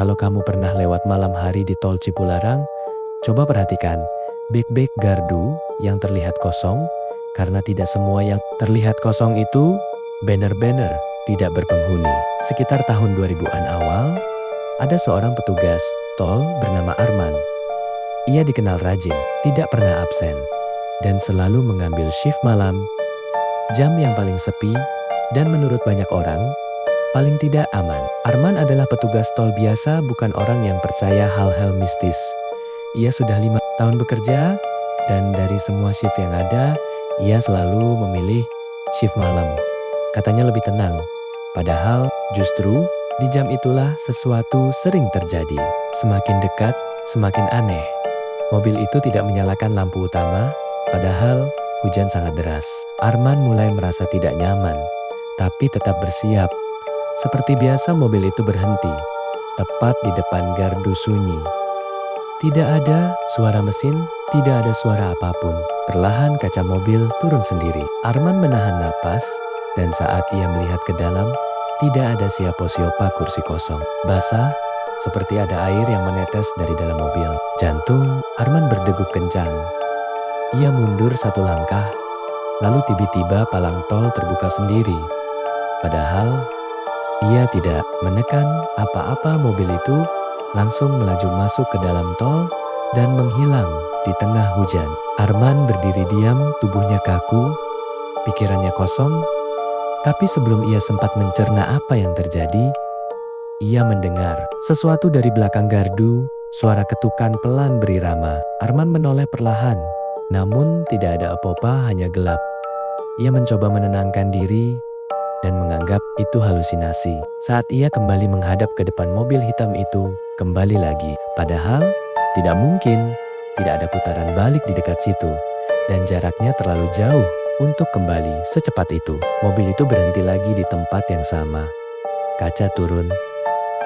Kalau kamu pernah lewat malam hari di tol Cipularang, coba perhatikan bek-bek gardu yang terlihat kosong, karena tidak semua yang terlihat kosong itu banner-banner tidak berpenghuni. Sekitar tahun 2000-an awal, ada seorang petugas tol bernama Arman. Ia dikenal rajin, tidak pernah absen, dan selalu mengambil shift malam, jam yang paling sepi, dan menurut banyak orang, paling tidak aman. Arman adalah petugas tol biasa, bukan orang yang percaya hal-hal mistis. Ia sudah 5 tahun bekerja, dan dari semua shift yang ada, ia selalu memilih shift malam. Katanya lebih tenang, padahal justru di jam itulah sesuatu sering terjadi. Semakin dekat, semakin aneh. Mobil itu tidak menyalakan lampu utama, padahal hujan sangat deras. Arman mulai merasa tidak nyaman, tapi tetap bersiap. Seperti biasa mobil itu berhenti, tepat di depan gardu sunyi. Tidak ada suara mesin, tidak ada suara apapun. Perlahan kaca mobil turun sendiri. Arman menahan napas, dan saat ia melihat ke dalam, tidak ada siapa-siapa, kursi kosong. Basah, seperti ada air yang menetes dari dalam mobil. Jantung Arman berdegup kencang. Ia mundur satu langkah, lalu tiba-tiba palang tol terbuka sendiri. Padahal ia tidak menekan apa-apa, mobil itu langsung melaju masuk ke dalam tol dan menghilang di tengah hujan. Arman berdiri diam, tubuhnya kaku, pikirannya kosong. Tapi sebelum ia sempat mencerna apa yang terjadi, ia mendengar sesuatu dari belakang gardu, suara ketukan pelan berirama. Arman menoleh perlahan, namun tidak ada apa-apa, hanya gelap. Ia mencoba menenangkan diri dan menganggap itu halusinasi. Saat ia kembali menghadap ke depan mobil hitam itu, kembali lagi. Padahal tidak mungkin, tidak ada putaran balik di dekat situ, dan jaraknya terlalu jauh untuk kembali secepat itu. Mobil itu berhenti lagi di tempat yang sama. Kaca turun.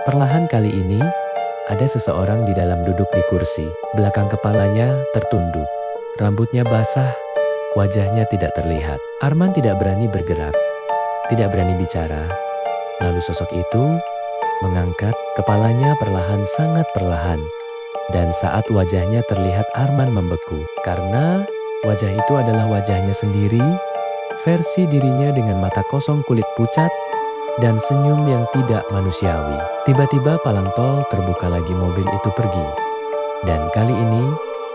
Perlahan kali ini, ada seseorang di dalam duduk di kursi. Belakang kepalanya tertunduk. Rambutnya basah, wajahnya tidak terlihat. Arman tidak berani bergerak, tidak berani bicara. Lalu sosok itu mengangkat kepalanya perlahan, sangat perlahan. Dan saat wajahnya terlihat, Arman membeku. Karena wajah itu adalah wajahnya sendiri, versi dirinya dengan mata kosong, kulit pucat, dan senyum yang tidak manusiawi. Tiba-tiba palang tol terbuka lagi, mobil itu pergi. Dan kali ini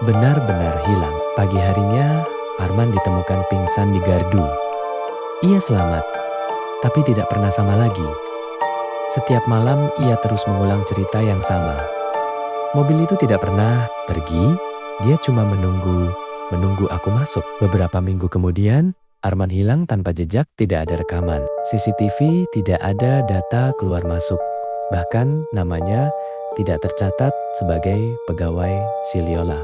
benar-benar hilang. Pagi harinya, Arman ditemukan pingsan di gardu. Ia selamat, tapi tidak pernah sama lagi. Setiap malam ia terus mengulang cerita yang sama. Mobil itu tidak pernah pergi, dia cuma menunggu aku masuk. Beberapa minggu kemudian, Arman hilang tanpa jejak, tidak ada rekaman. CCTV tidak ada data keluar masuk. Bahkan namanya tidak tercatat sebagai pegawai Siliola.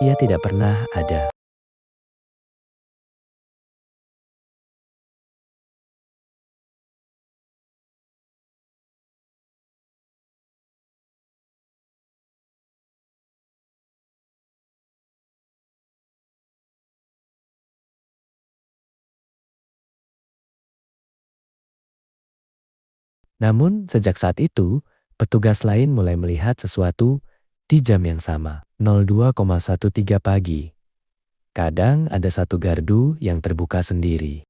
Ia tidak pernah ada. Namun sejak saat itu, petugas lain mulai melihat sesuatu di jam yang sama, 02,13 pagi. Kadang ada satu gardu yang terbuka sendiri.